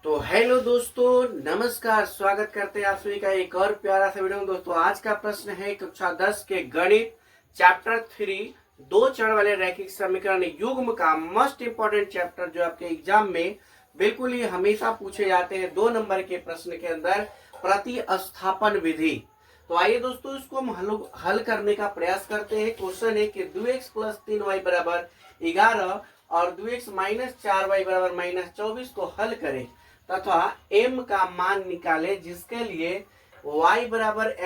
तो हेलो दोस्तों, नमस्कार। स्वागत करते हैं आप सभी का एक और प्यारा सा वीडियो में। दोस्तों आज का प्रश्न है कक्षा 10 के गणित चैप्टर 3 दो चरण वाले रैखिक समीकरण युग्म का मोस्ट इंपॉर्टेंट चैप्टर, जो आपके एग्जाम में बिल्कुल ही हमेशा पूछे जाते हैं 2 नंबर के प्रश्न के अंदर, प्रतिस्थापन विधि। तो आइए दोस्तों, इसको हम हल करने का प्रयास करते हैं। क्वेश्चन है कि 2x + 3y = 11 और 2x - 4y = -24 को हल करें तथा m का मान निकाले, जिसके लिए y =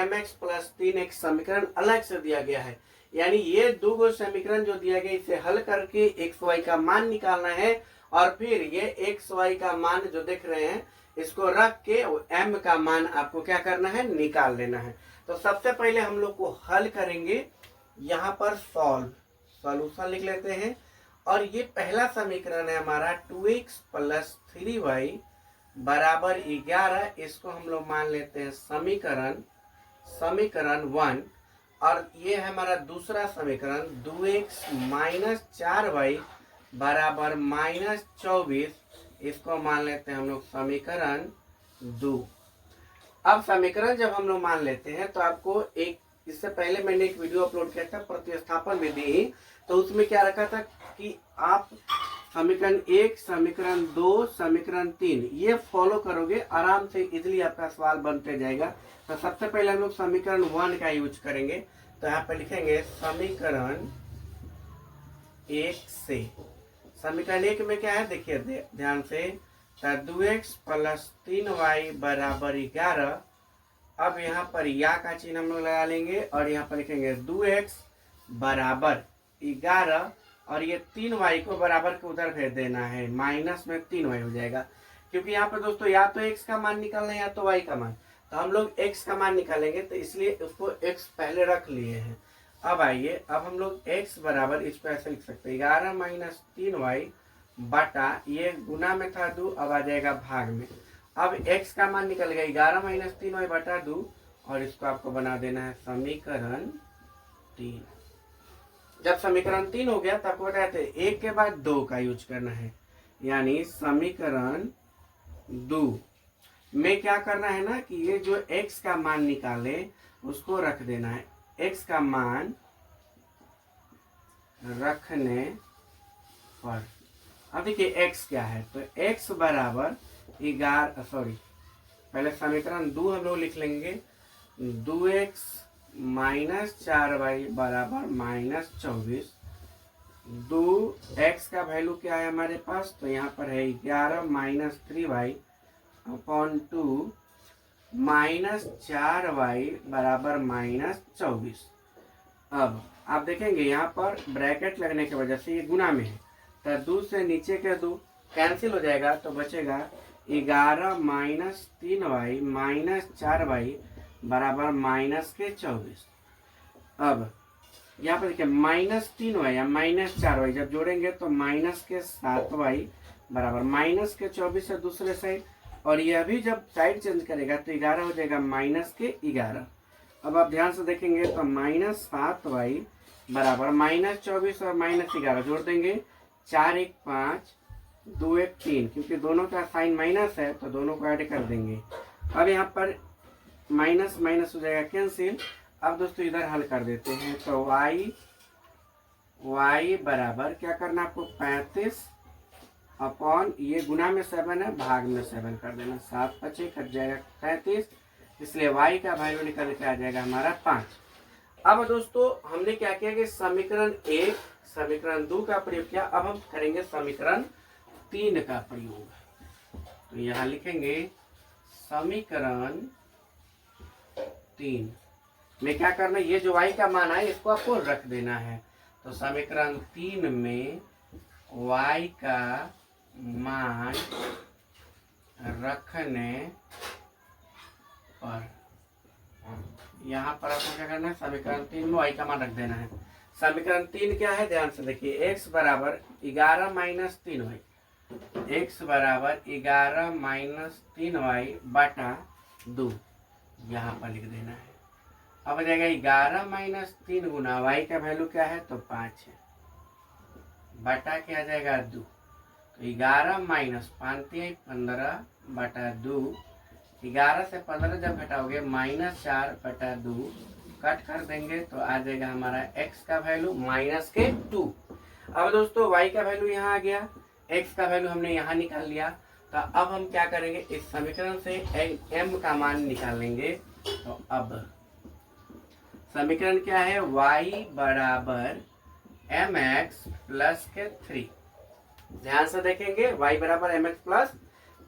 mx + 3 एक समीकरण अलग से दिया गया है। यानी ये दो गो समीकरण जो दिया गया, इसे हल करके x y का मान निकालना है और फिर ये x y का मान जो देख रहे हैं इसको रख के m का मान आपको क्या करना है, निकाल लेना है। तो सबसे पहले हम लोग को हल करेंगे, यहाँ पर सॉल्यूशन लिख लेते हैं। और ये पहला समीकरण है हमारा 2x + 3y = 11। इसको हम लोग मान लेते हैं समीकरण 1। और ये है हमारा दूसरा समीकरण 2x - 4y = -24। इसको मान लेते हैं हम लोग समीकरण 2। अब समीकरण जब हम लोग मान लेते हैं तो आपको एक, इससे पहले मैंने एक वीडियो अपलोड किया था प्रतिस्थापन विधि, तो उसमें क्या रखा था कि आप समीकरण 1, समीकरण 2, समीकरण 3 ये फॉलो करोगे, आराम से इजीली आपका सवाल बनते जाएगा। तो सबसे पहले हम लोग समीकरण 1 का यूज करेंगे। तो यहाँ पे लिखेंगे समीकरण 1 से। समीकरण 1 में क्या है, देखिए ध्यान से, 2x + 3y = 11। अब यहाँ पर या का चिन्ह हम लोग लगा लेंगे और यहाँ पर लिखेंगे 2x = 11 और ये 3y को बराबर के उधर भेज देना है, माइनस में 3y हो जाएगा। क्योंकि यहाँ पे दोस्तों या तो x का मान निकालना है या तो y का मान, तो हम लोग x का मान निकालेंगे, तो इसलिए उसको x पहले रख लिए हैं। अब आइए, अब हम लोग x बराबर इस पर ऐसे लिख सकते हैं 11 - 3y बटा, ये गुना में था 2, अब आ जाएगा भाग में। अब x का मान निकलेगा 11 - 3y बटा 2 और इसको आपको बना देना है समीकरण 3। जब समीकरण 3 हो गया तब आपको कहते हैं 1 के बाद 2 का यूज करना है, यानी समीकरण 2 में क्या करना है ना कि ये जो x का मान निकाले उसको रख देना है। x का मान रखने पर, अब देखिए x क्या है, तो x बराबर 11, सॉरी पहले समीकरण 2 हम लोग लिख लेंगे, 2x - 4y = -24। 2x का वैल्यू क्या है हमारे पास, तो यहाँ पर है 11 - 3y / 2 -4y = -24। अब आप देखेंगे यहाँ पर ब्रैकेट लगने की वजह से ये गुना में है, तो 2 से नीचे के 2 कैंसिल हो जाएगा, तो बचेगा 11 - 3y - 4y = -24। अब यहाँ पर देखिए -3y या -4y जब जोड़ेंगे तो -7y = -24 है दूसरे साइड, और यह भी जब साइड चेंज करेगा तो 11 हो जाएगा -11। अब आप ध्यान से देखेंगे तो -7y = -24 और -11 जोड़ देंगे, 4 1 5, 2 1 3, क्योंकि दोनों का साइन माइनस है तो दोनों को ऐड कर देंगे। अब यहाँ पर माइनस माइनस हो जाएगा कैंसिल। अब दोस्तों इधर हल कर देते हैं, तो y बराबर क्या करना आपको 35 अपॉन, ये गुना में 7 है, भाग में 7 कर देना, 7 × 5 कट जाएगा 35, इसलिए y का वैल्यू निकल के आ जाएगा हमारा 5। अब दोस्तों हमने क्या किया कि समीकरण 1, समीकरण 2 का प्रयोग किया, अब हम करेंगे समीकरण 3 का प्रयोग। तो यहाँ लिखेंगे समीकरण 3 में क्या करना है, ये जो y का मान है इसको आपको रख देना है। तो समीकरण 3 में y का मान रखने पर, यहाँ पर आपको क्या करना है, समीकरण 3 में y का मान रख देना है। समीकरण 3 क्या है, ध्यान से देखिए, x बराबर 11 - 3y, x बराबर 11 - 3y बटा 2 यहाँ पर लिख देना है। अब आ जाएगा 11 - 3 गुना y का वैल्यू क्या है, तो 5 है, बटा क्या आ जाएगा 2। तो 11 माइनस 5×15/2, 11 से 15 जब घटाओगे -4/2 कट कर देंगे तो आ जाएगा हमारा x का वैल्यू -2। अब दोस्तों y का वैल्यू यहाँ आ गया, x का वैल्यू हमने यहाँ निकाल लिया। तो अब हम क्या करेंगे, इस समीकरण से m का मान निकालेंगे। तो अब समीकरण क्या है, y बराबर mx प्लस के 3। ध्यान से देखेंगे, y बराबर mx प्लस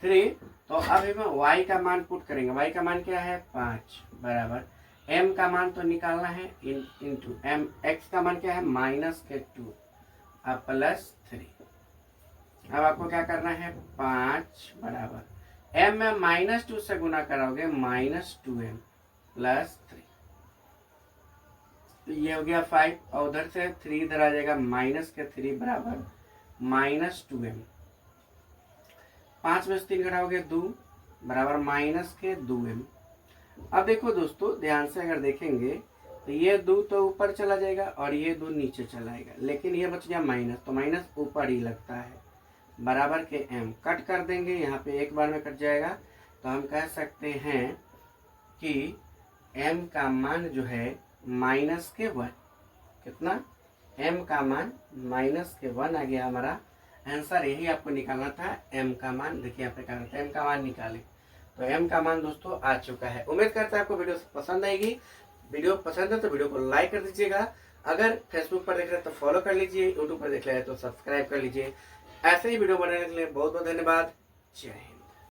3। तो अब हम y का मान पुट करेंगे। y का मान क्या है 5 बराबर m का मान तो निकालना है इंटू m, x का मान क्या है -2 अब प्लस 3। अब आपको क्या करना है 5 बराबर m में -2 से गुना कराओगे -2m प्लस 3। तो ये हो गया 5 और उधर से 3 इधर आ जाएगा -3 बराबर -2m। 5 में से 3 घटाओगे 2 बराबर -2m। अब देखो दोस्तों ध्यान से अगर देखेंगे तो ये 2 तो ऊपर चला जाएगा और ये 2 नीचे चला जाएगा, लेकिन ये बच गया माइनस, तो माइनस ऊपर ही लगता है बराबर के m। कट कर देंगे, यहाँ पे एक बार में कट जाएगा। तो हम कह सकते हैं कि m का मान जो है -1। कितना, m का मान -1 आ गया। हमारा आंसर यही आपको निकालना था, m का मान। देखिए यहाँ पे क्या करते हैं, m का मान निकाले तो m का मान दोस्तों आ चुका है। उम्मीद करता है आपको वीडियो पसंद आएगी। वीडियो पसंद है तो वीडियो को लाइक कर दीजिएगा। अगर फेसबुक पर देख रहे हैं तो फॉलो कर लीजिए, यूट्यूब पर देख रहे हैं तो सब्सक्राइब कर लीजिए। ऐसे ही वीडियो बनाने के लिए बहुत बहुत धन्यवाद। जय हिंद।